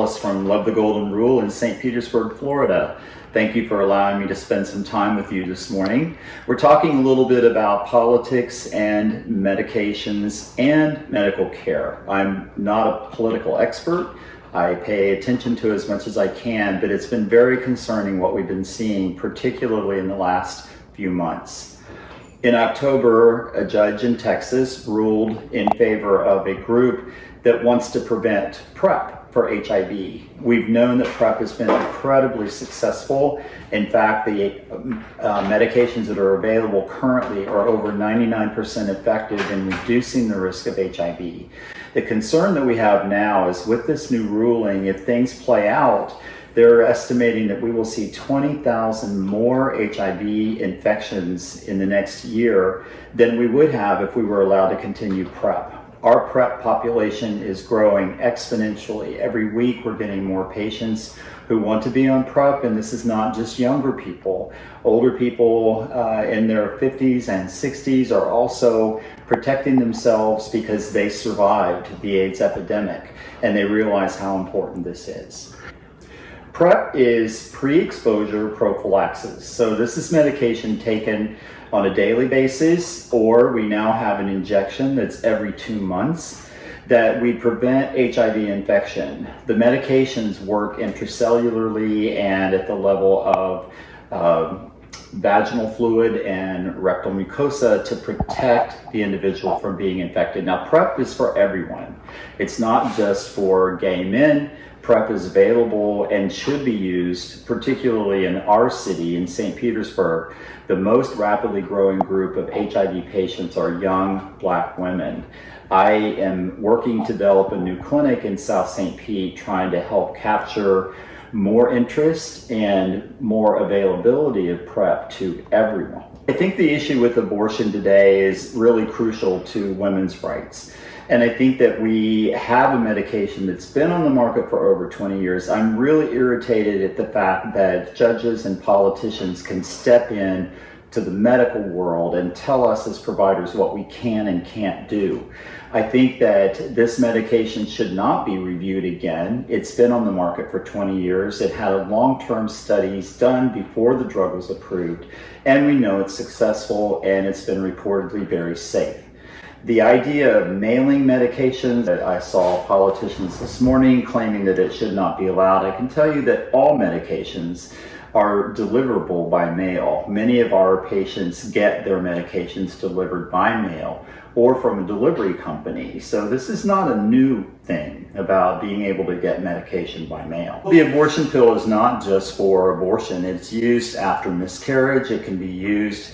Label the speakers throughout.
Speaker 1: Alice from Love the Golden Rule in St. Petersburg, Florida. Thank you for allowing me to spend some time with you this morning. We're talking a little bit about politics and medications and medical care. I'm not a political expert. I pay attention to as much as I can, but it's been very concerning what we've been seeing, particularly in the last few months. In October, a judge in Texas ruled in favor of a group that wants to prevent PrEP for HIV. We've known that PrEP has been incredibly successful. In fact, the medications that are available currently are over 99% effective in reducing the risk of HIV. The concern that we have now is with this new ruling, if things play out, they're estimating that we will see 20,000 more HIV infections in the next year than we would have if we were allowed to continue PrEP. Our PrEP population is growing exponentially. Every week we're getting more patients who want to be on PrEP, and this is not just younger people. Older people in their 50s and 60s are also protecting themselves because they survived the AIDS epidemic and they realize how important this is. PrEP is pre-exposure prophylaxis. So this is medication taken on a daily basis, or we now have an injection that's every 2 months that we prevent HIV infection. The medications work intracellularly and at the level of vaginal fluid and rectal mucosa to protect the individual from being infected. Now, PrEP is for everyone. It's not just for gay men. PrEP is available and should be used, particularly in our city, in St. Petersburg. The most rapidly growing group of HIV patients are young Black women. I am working to develop a new clinic in South St. Pete, trying to help capture more interest and more availability of PrEP to everyone. I think the issue with abortion today is really crucial to women's rights. And I think that we have a medication that's been on the market for over 20 years. I'm really irritated at the fact that judges and politicians can step in to the medical world and tell us as providers what we can and can't do. I think that this medication should not be reviewed again. It's been on the market for 20 years. It had long-term studies done before the drug was approved, and we know it's successful and it's been reportedly very safe. The idea of mailing medications, that I saw politicians this morning claiming that it should not be allowed. I can tell you that all medications are deliverable by mail. Many of our patients get their medications delivered by mail or from a delivery company. So this is not a new thing about being able to get medication by mail. The abortion pill is not just for abortion. It's used after miscarriage. It can be used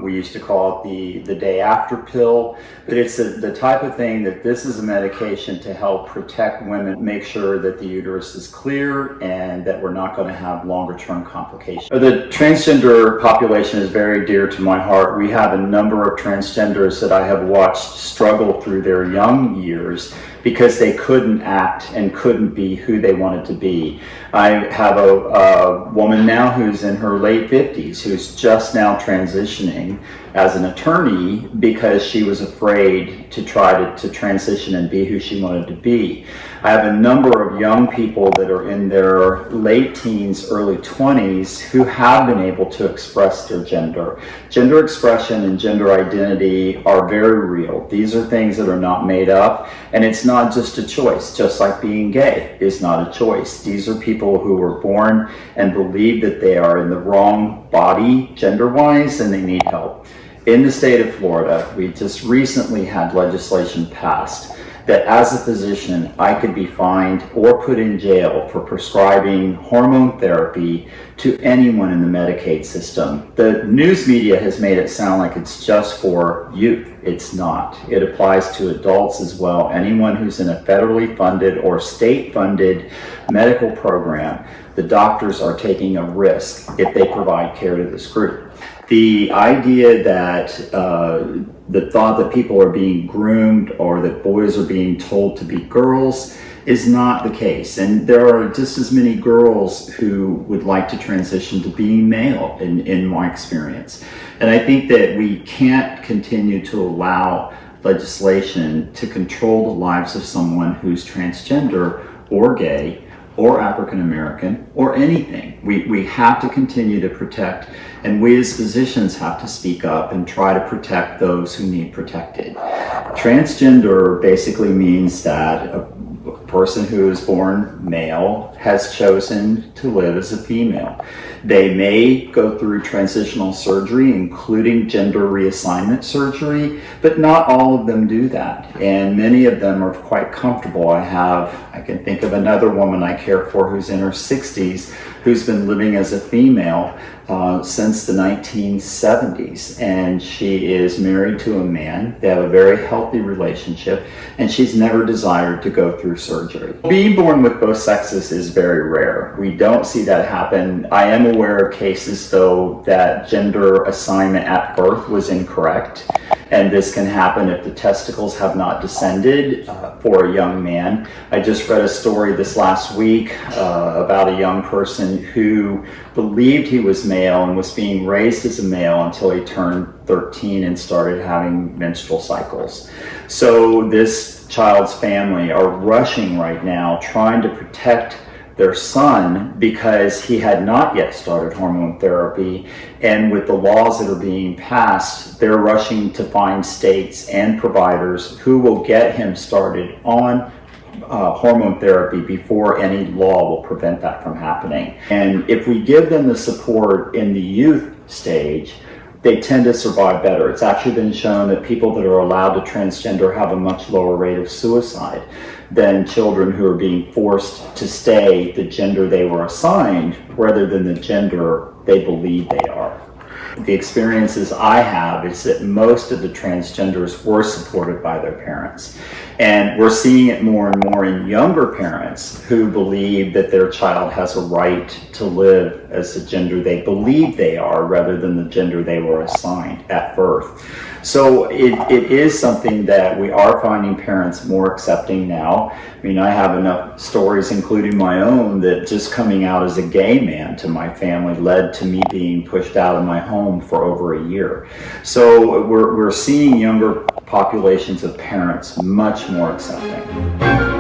Speaker 1: we used to call it the day after pill, but it's the type of thing that this is a medication to help protect women, make sure that the uterus is clear and that we're not going to have longer term complications. The transgender population is very dear to my heart. We have a number of transgenders that I have watched struggle through their young years because they couldn't act and couldn't be who they wanted to be. I have a woman now who's in her late 50s who's just now transitioning as an attorney because she was afraid to try to transition and be who she wanted to be. I have a number of young people that are in their late teens, early 20s who have been able to express their gender. Gender expression and gender identity are very real. These are things that are not made up, and it's not just a choice, just like being gay is not a choice. These are people who were born and believe that they are in the wrong body gender-wise and they need help. In the state of Florida, we just recently had legislation passed that as a physician, I could be fined or put in jail for prescribing hormone therapy to anyone in the Medicaid system. The news media has made it sound like it's just for youth. It's not. It applies to adults as well. Anyone who's in a federally funded or state-funded medical program, the doctors are taking a risk if they provide care to this group. The idea that the thought that people are being groomed or that boys are being told to be girls is not the case. And there are just as many girls who would like to transition to being male in my experience. And I think that we can't continue to allow legislation to control the lives of someone who's transgender or gay or African American or anything. We have to continue to protect, and we as physicians have to speak up and try to protect those who need protected. Transgender basically means that a person who is born male has chosen to live as a female. They may go through transitional surgery, including gender reassignment surgery, but not all of them do that. And many of them are quite comfortable. I can think of another woman I care for who's in her 60s, who's been living as a female since the 1970s, and she is married to a man. They have a very healthy relationship, and she's never desired to go through surgery. Being born with both sexes is very rare. We don't see that happen. I am aware of cases, though, that gender assignment at birth was incorrect, and this can happen if the testicles have not descended for a young man. I just read a story this last week about a young person who believed he was male and was being raised as a male until he turned 13 and started having menstrual cycles. So this child's family are rushing right now trying to protect their son because he had not yet started hormone therapy, and with the laws that are being passed, they're rushing to find states and providers who will get him started on hormone therapy before any law will prevent that from happening. And if we give them the support in the youth stage, they tend to survive better. It's actually been shown that people that are allowed to transgender have a much lower rate of suicide than children who are being forced to stay the gender they were assigned rather than the gender they believe they are. The experiences I have is that most of the transgenders were supported by their parents. And we're seeing it more and more in younger parents who believe that their child has a right to live as the gender they believe they are rather than the gender they were assigned at birth. So it is something that we are finding parents more accepting now. I mean, I have enough stories, including my own, that just coming out as a gay man to my family led to me being pushed out of my home for over a year. So we're seeing younger populations of parents much more accepting.